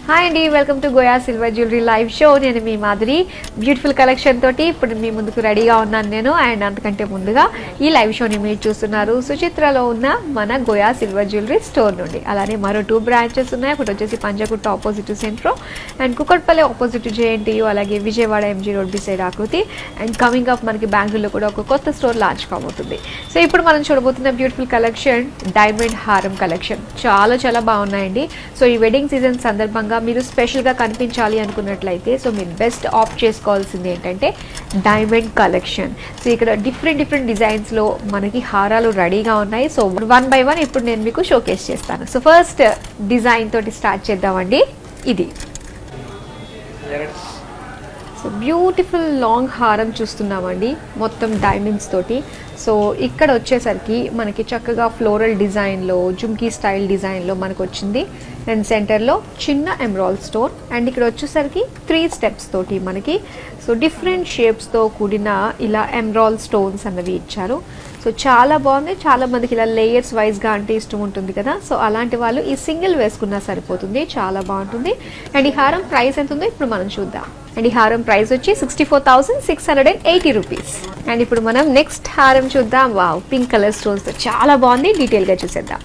Hi అండి, welcome to Goa silver jewellery live show. నేను మీ Madhuri. Beautiful collection తోటి ఇప్పుడు మీ ముందుకు రెడీగా ఉన్నాను నేను. అండ్ అంతకంటే ముందుగా ఈ లైవ్ షోని మీరు చూస్తున్నారు సుచిత్రలో ఉన్న మన గోయా సిల్వర్ జ్యువెలరీ స్టోర్ నుండి. అలానే మరో 2 బ్రాంచెస్ ఉన్నాయి. ఒకటి వచ్చేసి Panjagutta opposite Centro and Kukatpally opposite JNTU, అలాగే Vijayawada MG road beside Aakruti. And coming up మనకి బెంగళూరులో కూడా ఒక కొత్త స్టోర్ లాంచ్ కాబోతుంది. సో ఇప్పుడు మనం చూడబోతున్న బ్యూటిఫుల్ కలెక్షన్ డైమండ్ హారం కలెక్షన్. చాలా చాలా బాగున్నాయండి. సో ఈ వెడ్డింగ్ సీజన్ సందర్భంగా మీరు స్పెషల్గా కనిపించాలి అనుకున్నట్లయితే సో మీరు బెస్ట్ ఆప్ట్ చేసుకోవాల్సింది ఏంటంటే డైమండ్ కలెక్షన్. సో ఇక్కడ డిఫరెంట్ డిజైన్స్లో మనకి హారాలు రెడీగా ఉన్నాయి. సో 1 by 1 ఇప్పుడు నేను మీకు షోకేస్ చేస్తాను. సో ఫస్ట్ డిజైన్ తోటి స్టార్ట్ చేద్దామండి. ఇది సో బ్యూటిఫుల్ లాంగ్ హారం చూస్తున్నామండి, మొత్తం డైమండ్స్ తోటి. సో ఇక్కడ వచ్చేసరికి మనకి చక్కగా ఫ్లోరల్ డిజైన్లో, జుమ్కీ స్టైల్ డిజైన్లో మనకు వచ్చింది. అండ్ సెంటర్లో చిన్న ఎమరాల్డ్ స్టోన్. అండ్ ఇక్కడ వచ్చేసరికి 3 స్టెప్స్ తోటి మనకి సో డిఫరెంట్ షేప్స్తో కూడిన ఇలా ఎమరాల్డ్ స్టోన్స్ అన్నవి ఇచ్చారు. సో చాలా బాగుంది. చాలా మందికి ఇలా లేయర్స్ వైజ్గా అంటే ఇష్టం ఉంటుంది కదా. సో అలాంటి వాళ్ళు ఈ సింగిల్ వేసుకున్నా సరిపోతుంది, చాలా బాగుంటుంది. అండ్ ఈ హారం ప్రైస్ ఎంత ఉందో ఇప్పుడు మనం చూద్దాం. అండ్ ఈ హారం ప్రైస్ వచ్చి 64,680 రూపీస్. అండ్ ఇప్పుడు మనం నెక్స్ట్ హారం చూద్దాం. వావ్, పింక్ కలర్ స్టోన్స్తో చాలా బాగుంది. డీటెయిల్గా చూసేద్దాం.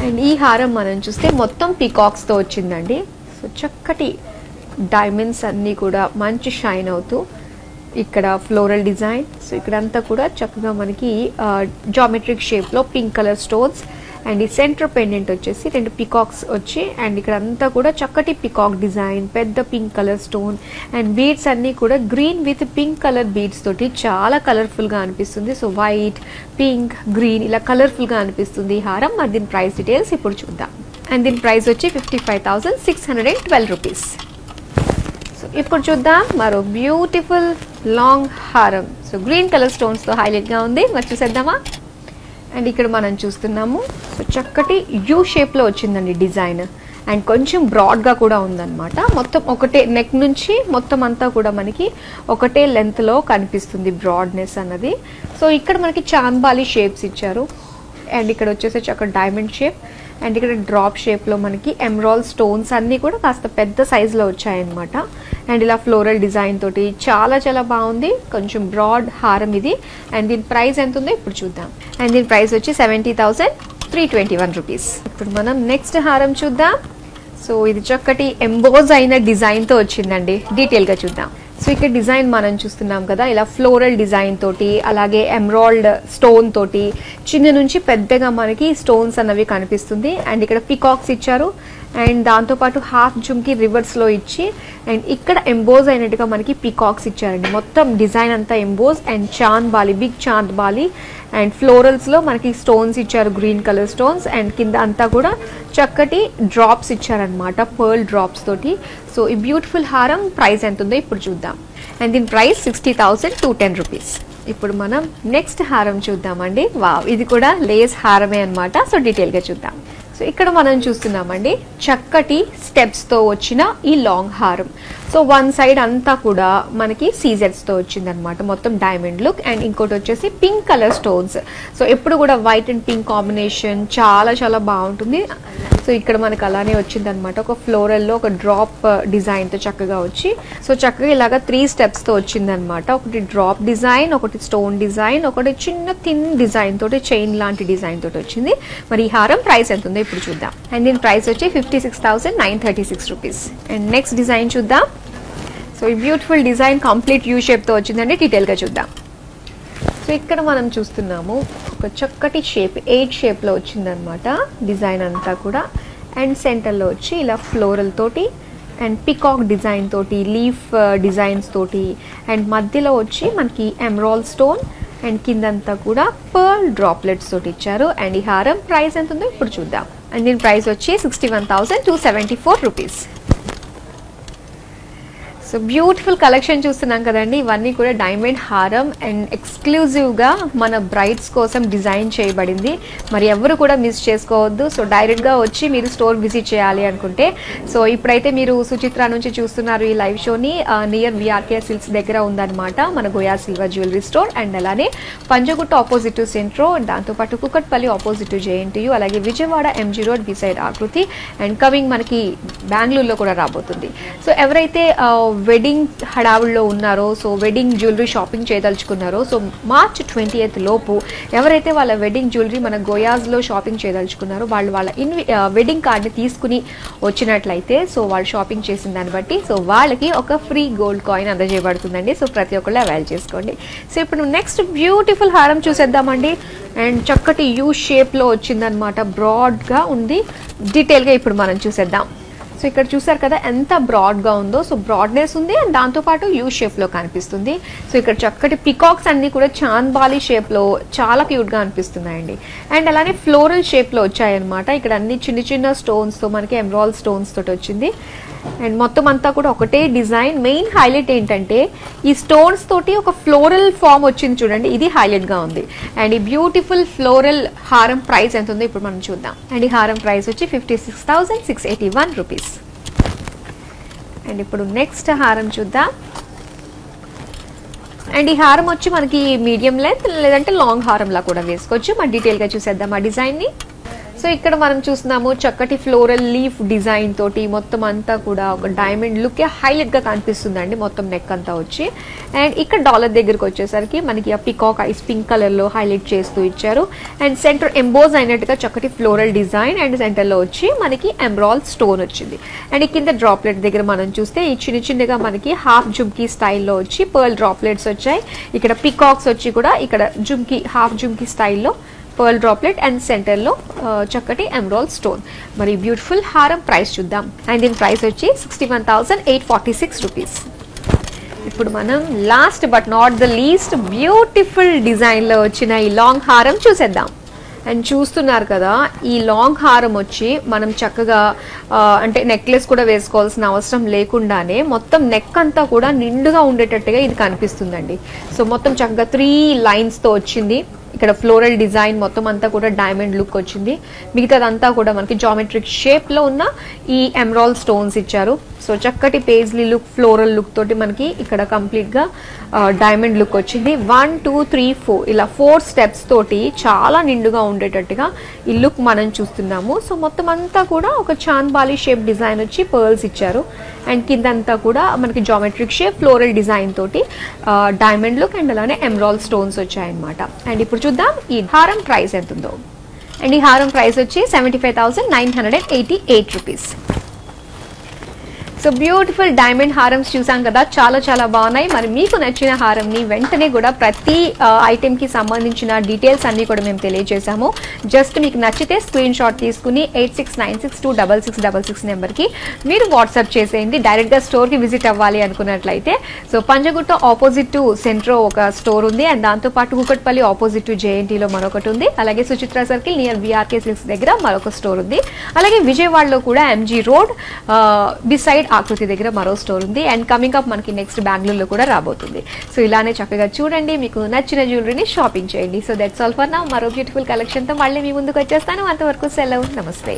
అండ్ ఈ హారం మనం చూస్తే మొత్తం పీకాక్స్తో వచ్చిందండి. సో చక్కటి డైమండ్స్ అన్నీ కూడా మంచి షైన్ అవుతూ ఇక్కడ ఫ్లోరల్ డిజైన్. సో ఇక్కడంతా కూడా చక్కగా మనకి జామెట్రిక్ షేప్లో పింక్ కలర్ స్టోన్స్. అండ్ ఈ సెంటర్ పెండెంట్ వచ్చేసి 2 పికాక్స్ వచ్చి అండ్ ఇక్కడ అంతా కూడా చక్కటి పికాక్ డిజైన్, పెద్ద pink colour stone. And beads అన్నీ కూడా green with pink colour beads తోటి చాలా కలర్ఫుల్గా అనిపిస్తుంది. సో వైట్, పింక్, గ్రీన్ ఇలా కలర్ఫుల్గా అనిపిస్తుంది ఈ హారం. మరి దీని ప్రైస్ డీటెయిల్స్ ఇప్పుడు చూద్దాం. అండ్ దీని ప్రైస్ వచ్చి 55,612 రూపీస్. సో ఇప్పుడు చూద్దాం మరో బ్యూటిఫుల్ లాంగ్ హారం. సో గ్రీన్ కలర్ స్టోన్స్తో హైలైట్గా ఉంది. మరి చూసేద్దామా. అండ్ ఇక్కడ మనం చూస్తున్నాము సో చక్కటి యూ షేప్లో వచ్చిందండి డిజైన్. అండ్ కొంచెం బ్రాడ్గా కూడా ఉందన్నమాట. మొత్తం ఒకటే నెక్ నుంచి మొత్తం అంతా కూడా మనకి ఒకటే లెంత్లో కనిపిస్తుంది బ్రాడ్నెస్ అన్నది. సో ఇక్కడ మనకి చాంద్బాలి షేప్స్ ఇచ్చారు. అండ్ ఇక్కడ వచ్చేసి చక్కటి డైమండ్ షేప్. అండ్ ఇక్కడ డ్రాప్ షేప్లో మనకి ఎమరాల్డ్ స్టోన్స్ అన్నీ కూడా కాస్త పెద్ద సైజులో వచ్చాయన్నమాట. అండ్ ఇలా ఫ్లోరల్ డిజైన్ తోటి చాలా చాలా బాగుంది. కొంచెం బ్రాడ్ హారం ఇది. అండ్ దీని ప్రైస్ ఎంత ఉందో ఇప్పుడు చూద్దాం. అండ్ దీని ప్రైస్ వచ్చి 70,321 రూపీస్. ఇప్పుడు మనం నెక్స్ట్ హారం చూద్దాం. సో ఇది చక్కటి ఎంబోజ్ అయిన డిజైన్తో వచ్చిందండి. డీటెయిల్గా చూద్దాం. సో ఇక్కడ డిజైన్ మనం చూస్తున్నాం కదా, ఇలా ఫ్లోరల్ డిజైన్ తోటి అలాగే ఎమరాల్డ్ స్టోన్ తోటి చిన్న నుంచి పెద్దగా మనకి స్టోన్స్ అన్నవి కనిపిస్తుంది. అండ్ ఇక్కడ పికాక్స్ ఇచ్చారు. అండ్ దాంతోపాటు హాఫ్ జుమ్కి రివర్స్లో ఇచ్చి అండ్ ఇక్కడ ఎంబోజ్ అయినట్టుగా మనకి పికాక్స్ ఇచ్చారండి. మొత్తం డిజైన్ అంతా emboss. And chand bali, big chand bali and ఫ్లోరల్స్లో మనకి స్టోన్స్ ఇచ్చారు, గ్రీన్ కలర్ స్టోన్స్. అండ్ కింద అంతా కూడా చక్కటి డ్రాప్స్ ఇచ్చారనమాట, పర్ల్ డ్రాప్స్ తోటి. సో ఈ బ్యూటిఫుల్ హారం ప్రైస్ ఎంత ఉందో ఇప్పుడు చూద్దాం. అండ్ దీని ప్రైస్ 60,210 రూపీస్. ఇప్పుడు మనం నెక్స్ట్ హారం చూద్దామండి. వావ్, ఇది కూడా లేస్ హారమే అనమాట. సో డీటెయిల్గా చూద్దాం. సో ఇక్కడ మనం చూస్తున్నామండి చక్కటి స్టెప్స్తో వచ్చిన ఈ లాంగ్ హారం. సో వన్ సైడ్ అంతా కూడా మనకి సీజర్స్తో వచ్చిందనమాట, మొత్తం డైమండ్ లుక్. అండ్ ఇంకోటి వచ్చేసి పింక్ కలర్ స్టోన్స్. సో ఎప్పుడు కూడా వైట్ అండ్ పింక్ కాంబినేషన్ చాలా చాలా బాగుంటుంది. సో ఇక్కడ మనకు అలానే వచ్చిందనమాట, ఒక ఫ్లోరల్లో ఒక డ్రాప్ డిజైన్తో చక్కగా వచ్చి సో చక్కగా ఇలాగా 3 స్టెప్స్తో వచ్చిందనమాట. ఒకటి డ్రాప్ డిజైన్, ఒకటి స్టోన్ డిజైన్, ఒకటి చిన్న థిన్ డిజైన్ తోటి చైన్ లాంటి డిజైన్ తోటి వచ్చింది. మరి ఈ హారం ప్రైస్ ఎంత ఉందో ఇప్పుడు చూద్దాం. అండ్ దీని ప్రైస్ వచ్చి 56,936 రూపీస్. అండ్ నెక్స్ట్ డిజైన్ చూద్దాం. సో ఈ బ్యూటిఫుల్ డిజైన్ కంప్లీట్ యూ షేప్తో వచ్చిందండి. డీటెయిల్గా చూద్దాం. సో ఇక్కడ మనం చూస్తున్నాము ఒక చక్కటి షేప్, 8 షేప్లో వచ్చిందనమాట డిజైన్ అంతా కూడా. అండ్ సెంటర్లో వచ్చి ఇలా ఫ్లోరల్ తోటి అండ్ పికాక్ డిజైన్ తోటి, లీఫ్ డిజైన్స్ తోటి. అండ్ మధ్యలో వచ్చి మనకి ఎమరాల్డ్ స్టోన్. అండ్ కిందంతా కూడా పర్ల్ డ్రాప్లెట్స్ తోటి ఇచ్చారు. అండ్ ఈ హారం ప్రైస్ ఎంత ఉందో ఇప్పుడు చూద్దాం. అండ్ దీని ప్రైస్ వచ్చి 61,274 రూపీస్. సో బ్యూటిఫుల్ కలెక్షన్ చూస్తున్నాం కదండి, ఇవన్నీ కూడా డైమండ్ హారం అండ్ ఎక్స్క్లూజివ్గా మన బ్రైడ్స్ కోసం డిజైన్ చేయబడింది. మరి ఎవరు కూడా మిస్ చేసుకోవద్దు. సో డైరెక్ట్గా వచ్చి మీరు స్టోర్ విజిట్ చేయాలి అనుకుంటే, సో ఇప్పుడైతే మీరు సుచిత్ర నుంచి చూస్తున్నారు ఈ లైవ్ షోని. నియర్ విఆర్కే సిల్క్స్ దగ్గర ఉందన్నమాట మన Goa silver jewellery store. And అలానే పంజగుట్ట ఆపోజిట్ టు సెంట్రో, దాంతోపాటు కుకట్పల్లి ఆపోజిట్ టు జేఎన్టీయూ, అలాగే Vijayawada MG road beside Aakruti, and coming మనకి బెంగళూరులో కూడా రాబోతుంది. సో ఎవరైతే వెడ్డింగ్ హడావుల్లో ఉన్నారో, సో వెడ్డింగ్ జ్యువెలరీ షాపింగ్ చేయదలుచుకున్నారో, సో మార్చ్ 20th లోపు ఎవరైతే వాళ్ళ వెడ్డింగ్ జ్యువెలరీ మన గోయాస్లో షాపింగ్ చేయదలుచుకున్నారో వాళ్ళు వాళ్ళ వెడ్డింగ్ కార్డ్ని తీసుకుని వచ్చినట్లయితే, సో వాళ్ళు షాపింగ్ చేసిన దాన్ని బట్టి సో వాళ్ళకి ఒక ఫ్రీ గోల్డ్ కాయిన్ అందజేయబడుతుందండి. సో ప్రతి ఒక్కళ్ళు అవైల్ చేసుకోండి. సో ఇప్పుడు నెక్స్ట్ బ్యూటిఫుల్ హారం చూసేద్దామండి. అండ్ చక్కటి యూ షేప్లో వచ్చిందనమాట, బ్రాడ్గా ఉంది. డీటెయిల్గా ఇప్పుడు మనం చూసేద్దాం. సో ఇక్కడ చూసారు కదా ఎంత బ్రాడ్గా ఉందో. సో బ్రాడ్నెస్ ఉంది అండ్ దాంతోపాటు యూ షేప్లో కనిపిస్తుంది. సో ఇక్కడ చక్కటి పికాక్స్ అన్నీ కూడా చాంద్బాలి షేప్లో చాలా క్యూట్గా అనిపిస్తున్నాయండి. అండ్ అలానే ఫ్లోరల్ షేప్లో వచ్చాయన్నమాట. ఇక్కడ అన్ని చిన్న చిన్న స్టోన్స్తో మనకి ఎమరాల్డ్ స్టోన్స్ తోటి వచ్చింది. అండ్ మొత్తం అంతా కూడా ఒకటే డిజైన్. మెయిన్ హైలైట్ ఏంటంటే ఈ స్టోన్స్ తోటి ఒక ఫ్లోరల్ ఫామ్ వచ్చింది చూడండి, ఇది హైలైట్గా ఉంది. అండ్ ఈ బ్యూటిఫుల్ ఫ్లోరల్ హారం ప్రైస్ ఎంత ఉందో ఇప్పుడు మనం చూద్దాం. అండ్ ఈ హారం ప్రైస్ వచ్చి 56,681 రూపీస్. అండ్ ఇప్పుడు నెక్స్ట్ హారం చూద్దాం. అండ్ ఈ హారం వచ్చి మనకి మీడియం లెంత్ లేదంటే లాంగ్ హారంలా కూడా వేసుకోవచ్చు. మన డీటెయిల్గా చూసేద్దాం ఆ డిజైన్ని. సో ఇక్కడ మనం చూస్తున్నాము చక్కటి ఫ్లోరల్ లీఫ్ డిజైన్ తోటి మొత్తం అంతా కూడా ఒక డైమండ్ లుక్ హైలైట్ గా కనిపిస్తుందండి మొత్తం నెక్ అంతా వచ్చి. అండ్ ఇక్కడ డాలర్ దగ్గరకు వచ్చేసరికి మనకి ఆ పికాక్ ఐస్ పింక్ కలర్ లో హైలైట్ చేస్తూ ఇచ్చారు. అండ్ సెంటర్ ఎంబోజ్ అయినట్టుగా చక్కటి ఫ్లోరల్ డిజైన్ అండ్ సెంటర్ లో వచ్చి మనకి ఎమరాల్డ్ స్టోన్ వచ్చింది. అండ్ ఈ కింద డ్రాప్లెట్ దగ్గర మనం చూస్తే ఈ చిన్న చిన్నగా మనకి హాఫ్ జుమ్కీ స్టైల్లో వచ్చి పర్ల్ డ్రాప్లెట్స్ వచ్చాయి. ఇక్కడ పికాక్స్ వచ్చి కూడా ఇక్కడ జుమ్కీ హాఫ్ జుమ్కీ స్టైల్లో పర్ల్ డ్రాప్లెట్ అండ్ సెంటర్లో చక్కటి ఎమరాల్డ్ స్టోన్. మరి బ్యూటిఫుల్ హారం ప్రైస్ చూద్దాం. అండ్ దీని ప్రైస్ వచ్చి 61,846 రూపీస్. ఇప్పుడు మనం last but not the least beautiful డిజైన్లో వచ్చిన ఈ లాంగ్ హారం చూసేద్దాం. అండ్ చూస్తున్నారు కదా, ఈ లాంగ్ హారం వచ్చి మనం చక్కగా అంటే నెక్లెస్ కూడా వేసుకోవాల్సిన అవసరం లేకుండానే మొత్తం నెక్ అంతా కూడా నిండుగా ఉండేటట్టుగా ఇది కనిపిస్తుందండి. సో మొత్తం చక్కగా 3 లైన్స్తో వచ్చింది. ఇక్కడ ఫ్లోరల్ డిజైన్ మొత్తం అంతా కూడా డైమండ్ లుక్ వచ్చింది. మిగతాదంతా కూడా మనకి జామెట్రిక్ షేప్లో ఉన్న ఈ ఎమరాల్డ్ స్టోన్స్ ఇచ్చారు. సో చక్కటి పేజ్లీ లుక్ ఫ్లోరల్ లుక్ తోటి మనకి ఇక్కడ కంప్లీట్గా డైమండ్ లుక్ వచ్చింది. 1 2 3 4 ఇలా 4 స్టెప్స్ తోటి చాలా నిండుగా ఉండేటట్టుగా ఈ లుక్ మనం చూస్తున్నాము. సో మొత్తం అంతా కూడా ఒక చాంద్బాలి షేప్ డిజైన్ వచ్చి పర్ల్స్ ఇచ్చారు. అండ్ కిందంతా కూడా మనకి జామెట్రిక్ షేప్ ఫ్లోరల్ డిజైన్ తోటి డైమండ్ లుక్ అండ్ అలానే ఎమరాల్డ్ స్టోన్స్ వచ్చాయన్నమాట. అండ్ ఇప్పుడు చూద్దాం ఈ హారం ప్రైస్ ఎంత ఉందో. అండ్ ఈ హారం ప్రైస్ వచ్చి 75,988 రూపీస్. సో బ్యూటిఫుల్ డైమండ్ హారమ్స్ చూసాం కదా, చాలా చాలా బాగున్నాయి. మరి మీకు నచ్చిన హారంని వెంటనే కూడా ప్రతి ఐటెంకి సంబంధించిన డీటెయిల్స్ అన్నీ కూడా మేము తెలియజేసాము. జస్ట్ మీకు నచ్చితే స్క్రీన్ షాట్ తీసుకుని 8696266666 నెంబర్కి మీరు వాట్సాప్ చేసేయండి. డైరెక్ట్గా స్టోర్కి విజిట్ అవ్వాలి అనుకున్నట్లయితే so Panjagutta opposite to Centro ఒక స్టోర్ ఉంది. అండ్ దాంతోపాటు కుకట్పల్లి ఆపోజిట్ టు జేఎన్టీలో మరొకటి ఉంది. అలాగే Suchitra circle near VRK silks దగ్గర మరొక స్టోర్ ఉంది. అలాగే విజయవాడలో కూడా ఎంజీ రోడ్ బిసైడ్ ఆకృతి దగ్గర మరో స్టోర్ ఉంది. అండ్ కమింగ్ అప్ మనకి నెక్స్ట్ బెంగళూరులో కూడా రాబోతుంది. సో ఇలానే చక్కగా చూడండి, మీకు నచ్చిన జ్యువెలరీని షాపింగ్ చేయండి. So that's all for now. మరో బ్యూటిఫుల్ కలెక్షన్తో మళ్ళీ మీ ముందుకు వచ్చేస్తాను. అంతవరకు సెలవు, నమస్తే.